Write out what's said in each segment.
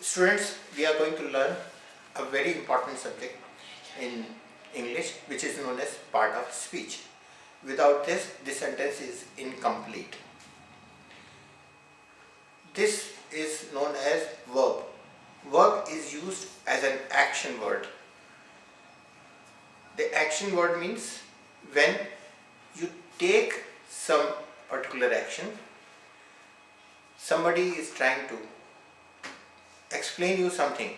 Students, we are going to learn a very important subject in English, which is known as part of speech. Without this sentence is incomplete. This is known as verb. Verb is used as an action word. The action word means when you take some particular action, somebody is trying to explain you something,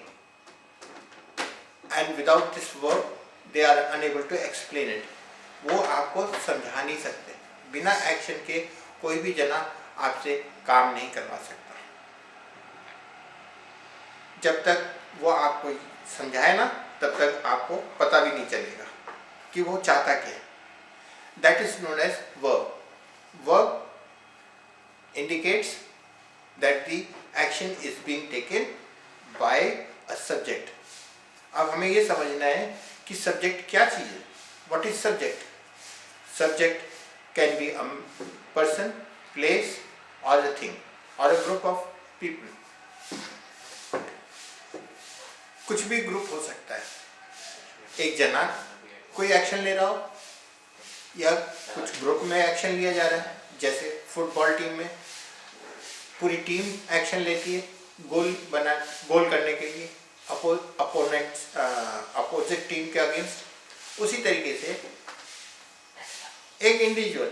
and without this verb they are unable to explain it. वो आपको समझा नहीं सकते. बिना action के कोई भी जना आपसे काम नहीं करवा सकता. जब तक वो आपको समझाए ना, तब तक आपको पता भी नहीं चलेगा कि वो चाहता क्या है. That is known as verb. Verb indicates that the action is being taken by a subject. अब हमें ये समझना है कि सब्जेक्ट क्या चीज़ है. What is subject? Subject can be a person, place, or a thing, or a group of people. कुछ भी ग्रुप हो सकता है. एक जना कोई एक्शन ले रहा हो, या कुछ ग्रुप में एक्शन लिया जा रहा है. जैसे फुटबॉल टीम में पूरी टीम एक्शन लेती है गोल करने के लिए अपोजिट टीम के अगेंस्ट. उसी तरीके से एक इंडिविजुअल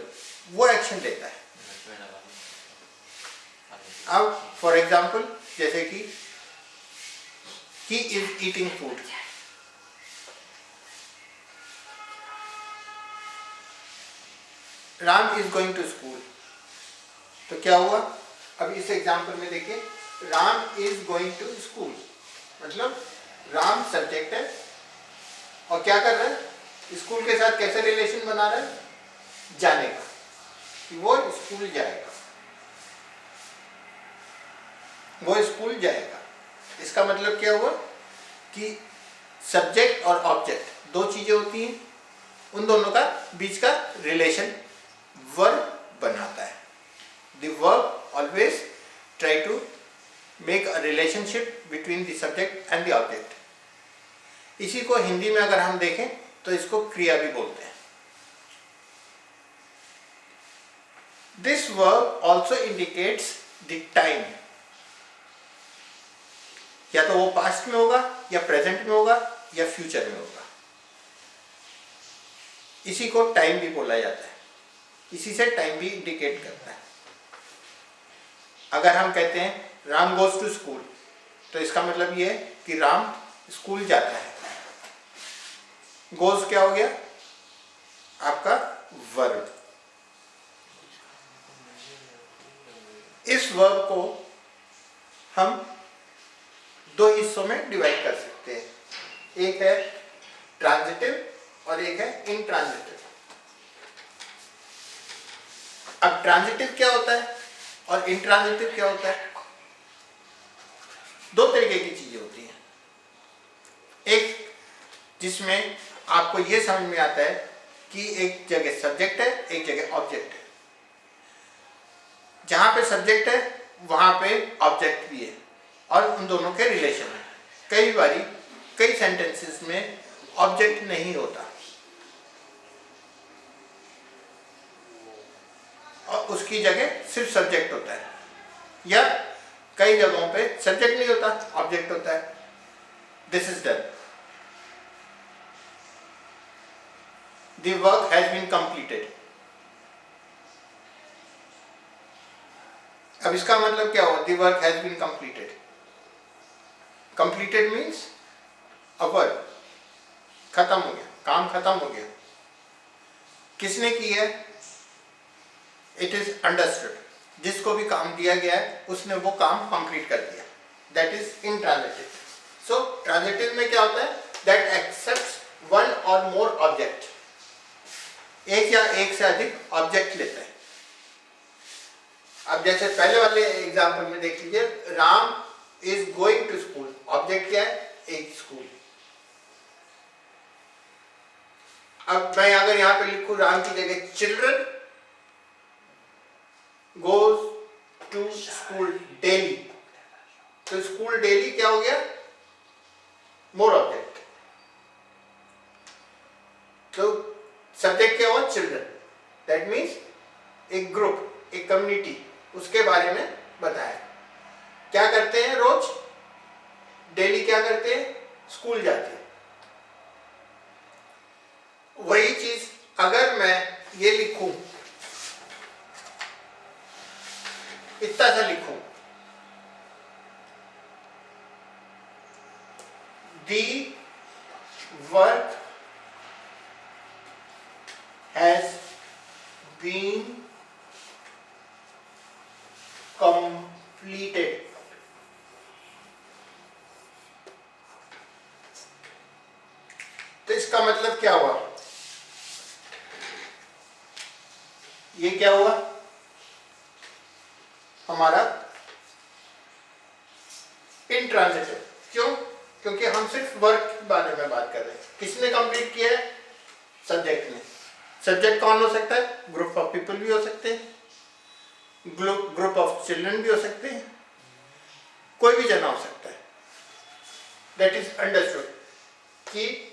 वो एक्शन लेता है. अब फॉर एग्जाम्पल जैसे कि he is eating food. Ram is going to school. तो क्या हुआ? अब इस एग्जाम्पल में देखिए, Ram is going to school मतलब राम सब्जेक्ट है और क्या कर रहा है? स्कूल के साथ कैसे रिलेशन बना रहा है? जाने का, कि वो स्कूल जाएगा. वो स्कूल जाएगा. इसका मतलब क्या हुआ कि सब्जेक्ट और ऑब्जेक्ट दो चीजें होती हैं, उन दोनों का बीच का रिलेशन वर्ब बनाता है. The verb always try to make a relationship between the subject and the object. इसी को हिंदी में अगर हम देखें तो इसको क्रिया भी बोलते हैं. This verb also indicates the time. या तो वो पास्ट में होगा, या प्रेजेंट में होगा, या फ्यूचर में होगा. इसी को टाइम भी बोला जाता है. इसी से टाइम भी इंडिकेट करता है. अगर हम कहते हैं राम गोज टू स्कूल, तो इसका मतलब ये है कि राम स्कूल जाता है. गोज क्या हो गया? आपका वर्ब. इस वर्ब को हम दो हिस्सों में डिवाइड कर सकते हैं. एक है ट्रांजिटिव और एक है इनट्रांजिटिव. अब ट्रांजिटिव क्या होता है और इनट्रांजिटिव क्या होता है? दो तरीके की चीजें होती हैं. एक जिसमें आपको यह समझ में आता है कि एक जगह सब्जेक्ट है, एक जगह ऑब्जेक्ट है. जहां पे सब्जेक्ट है वहां पे ऑब्जेक्ट भी है और उन दोनों के रिलेशन है. कई बारी कई सेंटेंसेस में ऑब्जेक्ट नहीं होता और उसकी जगह सिर्फ सब्जेक्ट होता है, या कई जगहों पे सब्जेक्ट नहीं होता, ऑब्जेक्ट होता है. This is done. The work has been completed. अब इसका मतलब क्या हुआ? The work has been completed. Completed means a work खत्म हो गया, काम खत्म हो गया. किसने की है? It is understood. जिसको भी काम दिया गया है उसने वो काम कंप्लीट कर दिया. That is intransitive. So transitive में क्या होता है? दैट एक्सेप्ट्स वन और मोर ऑब्जेक्ट. एक या एक से अधिक ऑब्जेक्ट लेता है. अब जैसे पहले वाले एग्जाम्पल में देख लीजिए, Ram is going to school. Object क्या है? एक स्कूल. अब मैं अगर यहां पे लिखूं राम की जगह children goes to school daily, तो स्कूल डेली क्या हो गया, मोर ऑब्जेक्ट। तो सब्जेक्ट क्या हुआ, चिल्ड्रन। दैट मीन्स एक ग्रुप, एक कम्युनिटी, उसके बारे में बताया। क्या करते हैं रोज, डेली क्या करते हैं, स्कूल जाते हैं। वही चीज अगर मैं ये लिखूं, इतना सा लिखूं, the work has been completed, तो इसका मतलब क्या हुआ, ये क्या हुआ हमारा इंट्रांजिटिव। क्यों, क्योंकि हम सिर्फ वर्क के बारे में बात कर रहे हैं। किसने कंप्लीट किया है, सब्जेक्ट ने। सब्जेक्ट कौन हो सकता है, ग्रुप ऑफ पीपल भी हो सकते हैं, ग्रुप ऑफ चिल्ड्रन भी हो सकते हैं, कोई भी जना हो सकता है। दैट इज अंडरस्टूड कि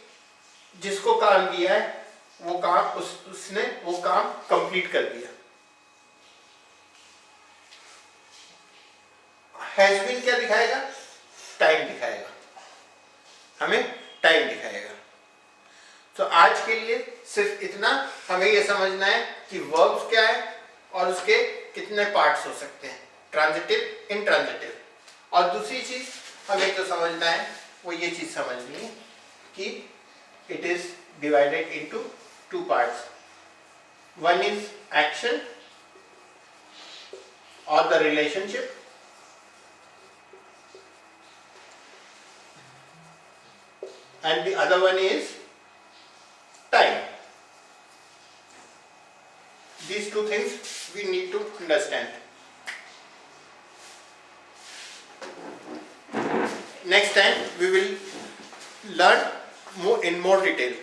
जिसको काम दिया है वो काम उसने वो काम कंप्लीट कर दिया। हैज बीन क्या दिखाएगा, टाइम दिखाएगा, हमें टाइम दिखाएगा। तो आज के लिए सिर्फ इतना, हमें ये समझना है कि वर्ब्स क्या है और उसके कितने पार्ट्स हो सकते हैं, ट्रांजिटिव, इंट्रांजिटिव। और दूसरी चीज हमें जो समझना है वो ये चीज समझनी है कि it is divided into two parts. One is action और the relationship, and the other one is time. These two things we need to understand. Next time we will learn more in more detail.